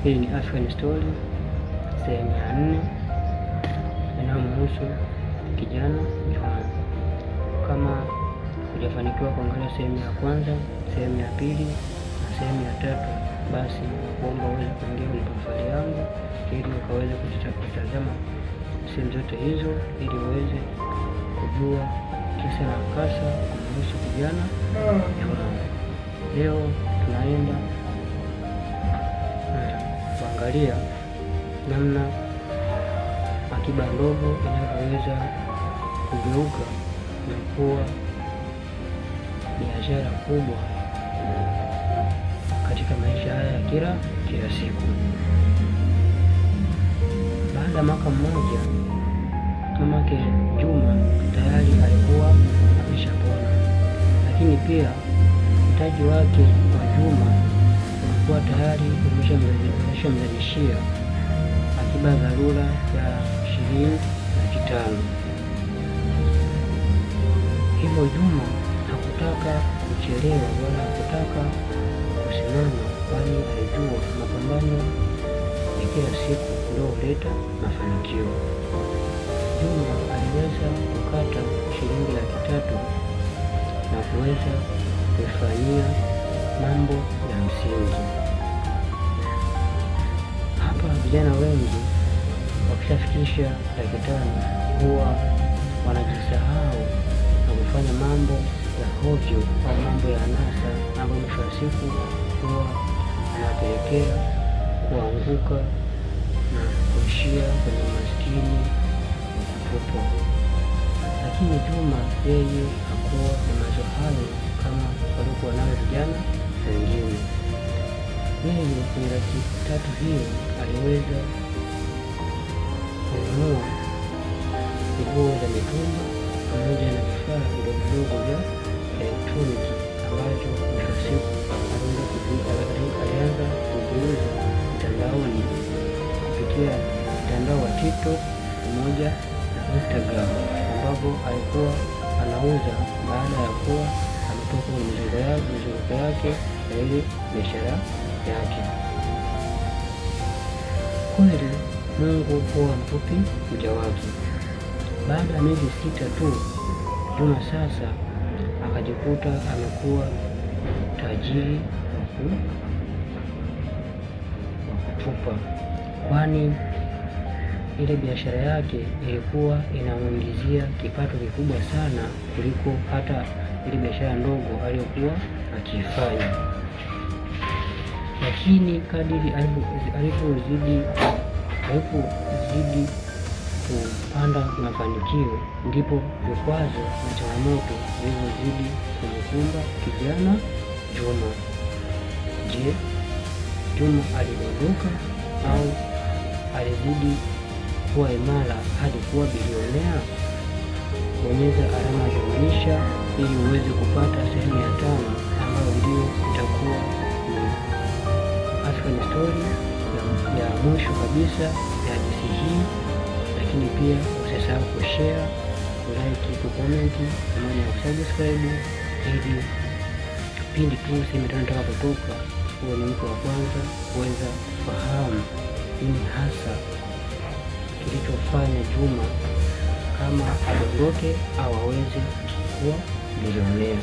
Hii ni African Story sehemu ya 4 inayomhusu kijana Juma. Kama hujafanikiwa kuangalia sehemu ya kwanza, sehemu ya pili na sehemu ya tatu, basi nakuomba uweze kuingia kwenye profile yangu ili ukaweze kutazama sehemu zote hizo, ili uweze kujua kisa na mkasa kumhusu kijana Juma. Leo tunaenda kuangalia namna akiba ndogo inavyoweza kugeuka na kuwa biashara kubwa katika maisha haya ya kila siku. Baada ya mwaka mmoja, mamake Juma tayari alikuwa ameshapona, lakini pia mtaji wake wa Juma ulikuwa tayari umeshamzalishia akiba dharura ya $50,000. Hivyo Juma hakutaka kuchelewa wala hakutaka kusimama, kwani alijua mapambano ya kila siku ndio huleta mafanikio. Juma aliweza kukata $300,000 na kuweza kufanyia mambo ya msingi. Hapa vijana wengi wakishafikisha $500,000 huwa wanajisahau na kufanya mambo ya hovyo au mambo ya anasa, ambayo mwisho wa siku huwa anapelekea kuanguka na kuishia kwenye maskini na kutupwa. Lakini Juma yeye hakuwa na mawazo hayo kama walikuwa nayo vijana wengine. Yeye kwenye $300,000 hiyo aliweza kununua nguo za mitumba pamoja na vifaa vidogo vidogo vya elektroniki ambavyo mwisho wa siku alianza kuviuza mtandaoni kupitia mtandao wa TikTok pamoja na Instagram, ambapo alikuwa anauza baada ya kuwa ametoka kwenye mizunguko yake na ile biashara yake. Kweli Mungu huwa mfupi mja wake. Baada ya miezi 6 tu, Juma sasa akajikuta amekuwa tajiri wa kutupa, kwani ile biashara yake ilikuwa inamuingizia kipato kikubwa sana kuliko hata ile biashara ndogo aliyokuwa akiifanya. Lakini kadiri alivyozidi kupanda mafanikio, ndipo vikwazo na changamoto vilivyozidi kumkumba kijana Juma. Je, Juma aliondoka au alizidi kuwa imara hadi kuwa bilionea? Bonyeza alama ya jumlisha ili uweze kupata sehemu ya 5 ambayo ndio itakuwa ni African Story ya mwisho kabisa ya hadithi hii. Lakini pia usisahau kushare, kulike, kucomment pamoja na kusubscribe ili pindi tu sehemu itakapotoka huwe ni mtu wa kwanza kuweza kufahamu nini hasa kilichofanya Juma kama adondoke au aweze kuwa bilionea.